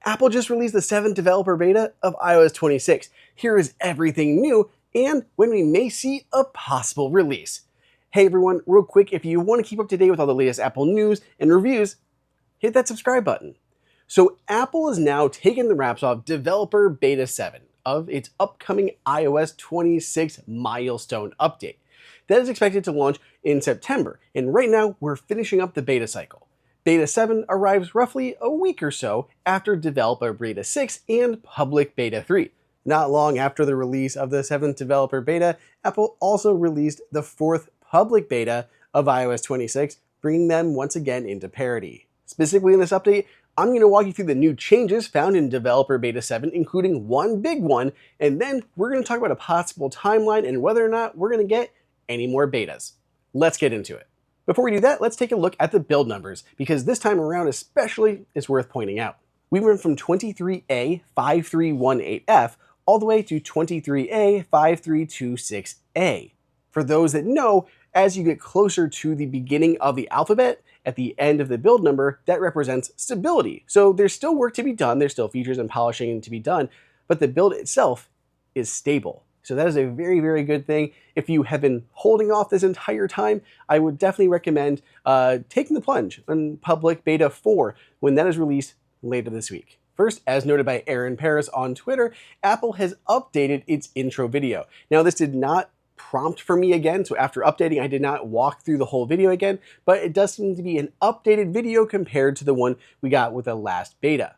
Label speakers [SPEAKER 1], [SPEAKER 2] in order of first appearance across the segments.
[SPEAKER 1] Apple just released the 7th developer beta of iOS 26. Here is everything new and when we may see a possible release. Hey everyone, real quick, if you want to keep up to date with all the latest Apple news and reviews, hit that subscribe button. So Apple is now taking the wraps off developer beta 7 of its upcoming iOS 26 milestone update. That is expected to launch in September, and right now we're finishing up the beta cycle. Beta 7 arrives roughly a week or so after developer beta 6 and public beta 3. Not long after the release of the 7th developer beta, Apple also released the 4th public beta of iOS 26, bringing them once again into parity. Specifically in this update, I'm going to walk you through the new changes found in developer beta 7, including one big one, and then we're going to talk about a possible timeline and whether or not we're going to get any more betas. Let's get into it. Before we do that, let's take a look at the build numbers, because this time around especially is worth pointing out. We went from 23A5318F all the way to 23A5326A. For those that know, as you get closer to the beginning of the alphabet, at the end of the build number, that represents stability. So there's still work to be done, there's still features and polishing to be done, but the build itself is stable. So that is a very, very good thing. If you have been holding off this entire time, I would definitely recommend taking the plunge on public beta 4 when that is released later this week. First, as noted by Aaron Paris on Twitter, Apple has updated its intro video. Now, this did not prompt for me again, so after updating, I did not walk through the whole video again, but it does seem to be an updated video compared to the one we got with the last beta.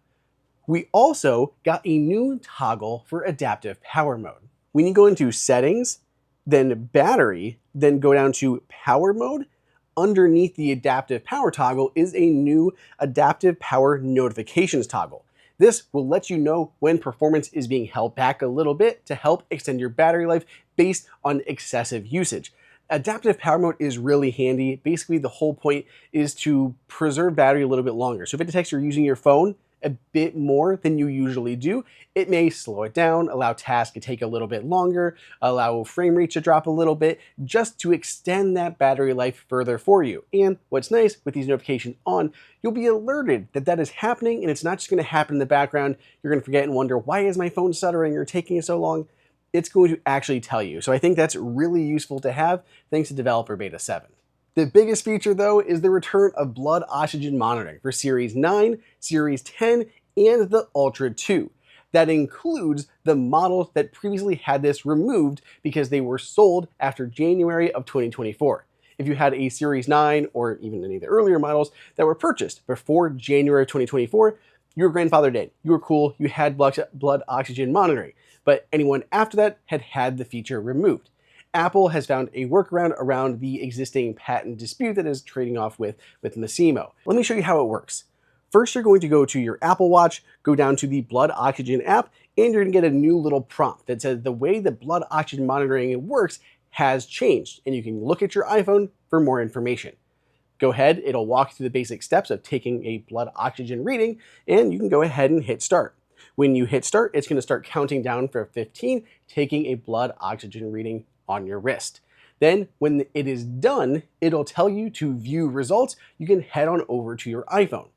[SPEAKER 1] We also got a new toggle for adaptive power mode. When you go into settings, then battery, then go down to power mode, underneath the adaptive power toggle is a new adaptive power notifications toggle. This will let you know when performance is being held back a little bit to help extend your battery life based on excessive usage. Adaptive power mode is really handy. Basically, the whole point is to preserve battery a little bit longer. So if it detects you're using your phone a bit more than you usually do, it may slow it down, allow tasks to take a little bit longer, allow frame rate to drop a little bit, just to extend that battery life further for you. And what's nice with these notifications on, you'll be alerted that that is happening, and it's not just going to happen in the background. You're going to forget and wonder, why is my phone stuttering or taking so long? It's going to actually tell you. So I think that's really useful to have thanks to developer beta 7. The biggest feature, though, is the return of blood oxygen monitoring for Series 9, Series 10, and the Ultra 2. That includes the models that previously had this removed because they were sold after January of 2024. If you had a Series 9 or even any of the earlier models that were purchased before January of 2024, your grandfather did. You were cool, you had blood oxygen monitoring, but anyone after that had the feature removed. Apple has found a workaround around the existing patent dispute that is trading off with Massimo. Let me show you how it works. First, you're going to go to your Apple Watch, go down to the blood oxygen app, and you're going to get a new little prompt that says the way the blood oxygen monitoring works has changed, and you can look at your iPhone for more information. Go ahead, it'll walk through the basic steps of taking a blood oxygen reading, and you can go ahead and hit start. When you hit start, it's going to start counting down for 15, taking a blood oxygen reading on your wrist. Then when it is done, it'll tell you to view results. You can head on over to your iPhone.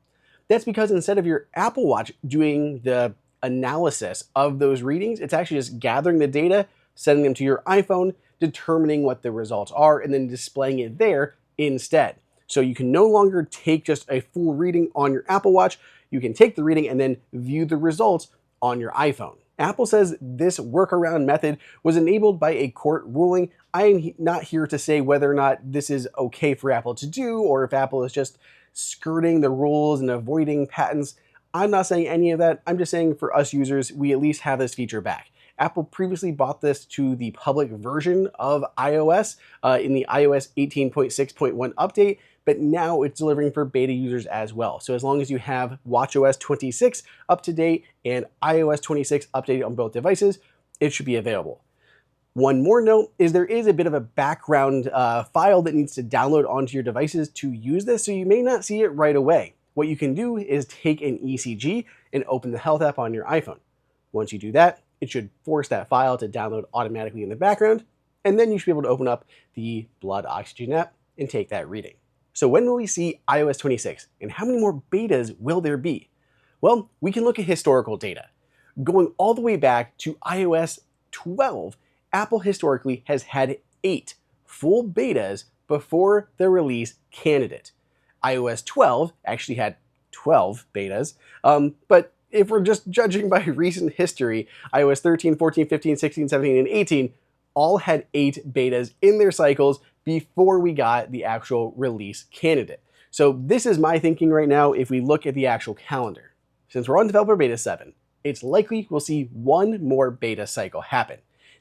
[SPEAKER 1] That's because instead of your Apple Watch doing the analysis of those readings, it's actually just gathering the data, sending them to your iPhone, determining what the results are, and then displaying it there instead. So you can no longer take just a full reading on your Apple Watch. You can take the reading and then view the results on your iPhone. Apple says this workaround method was enabled by a court ruling. I am not here to say whether or not this is okay for Apple to do, or if Apple is just skirting the rules and avoiding patents. I'm not saying any of that. I'm just saying for us users, we at least have this feature back. Apple previously brought this to the public version of iOS in the iOS 18.6.1 update, but now it's delivering for beta users as well. So as long as you have watchOS 26 up to date and iOS 26 updated on both devices, it should be available. One more note is there is a bit of a background file that needs to download onto your devices to use this, so you may not see it right away. What you can do is take an ECG and open the Health app on your iPhone. Once you do that, it should force that file to download automatically in the background, and then you should be able to open up the blood oxygen app and take that reading. So when will we see iOS 26, and how many more betas will there be? Well, we can look at historical data. Going all the way back to iOS 12, Apple historically has had 8 full betas before the release candidate. iOS 12 actually had 12 betas, but if we're just judging by recent history, iOS 13, 14, 15, 16, 17, and 18 all had 8 betas in their cycles before we got the actual release candidate. So this is my thinking right now if we look at the actual calendar. Since we're on Developer Beta 7, it's likely we'll see one more beta cycle happen.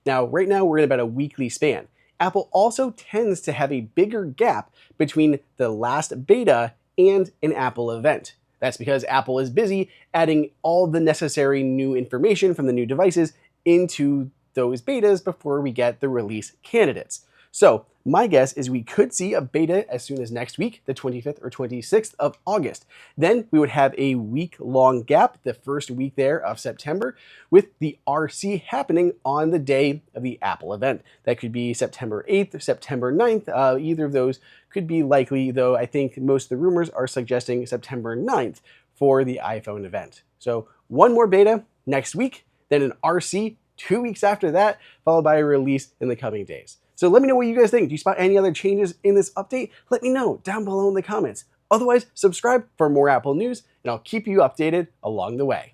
[SPEAKER 1] Now, right now we're in about a weekly span. Apple also tends to have a bigger gap between the last beta and an Apple event. That's because Apple is busy adding all the necessary new information from the new devices into those betas before we get the release candidates. So my guess is we could see a beta as soon as next week, the 25th or 26th of August. Then we would have a week-long gap, the first week there of September, with the RC happening on the day of the Apple event. That could be September 8th, September 9th. Either of those could be likely, though I think most of the rumors are suggesting September 9th for the iPhone event. So one more beta next week, then an RC 2 weeks after that, followed by a release in the coming days. So let me know what you guys think. Do you spot any other changes in this update? Let me know down below in the comments. Otherwise, subscribe for more Apple news, and I'll keep you updated along the way.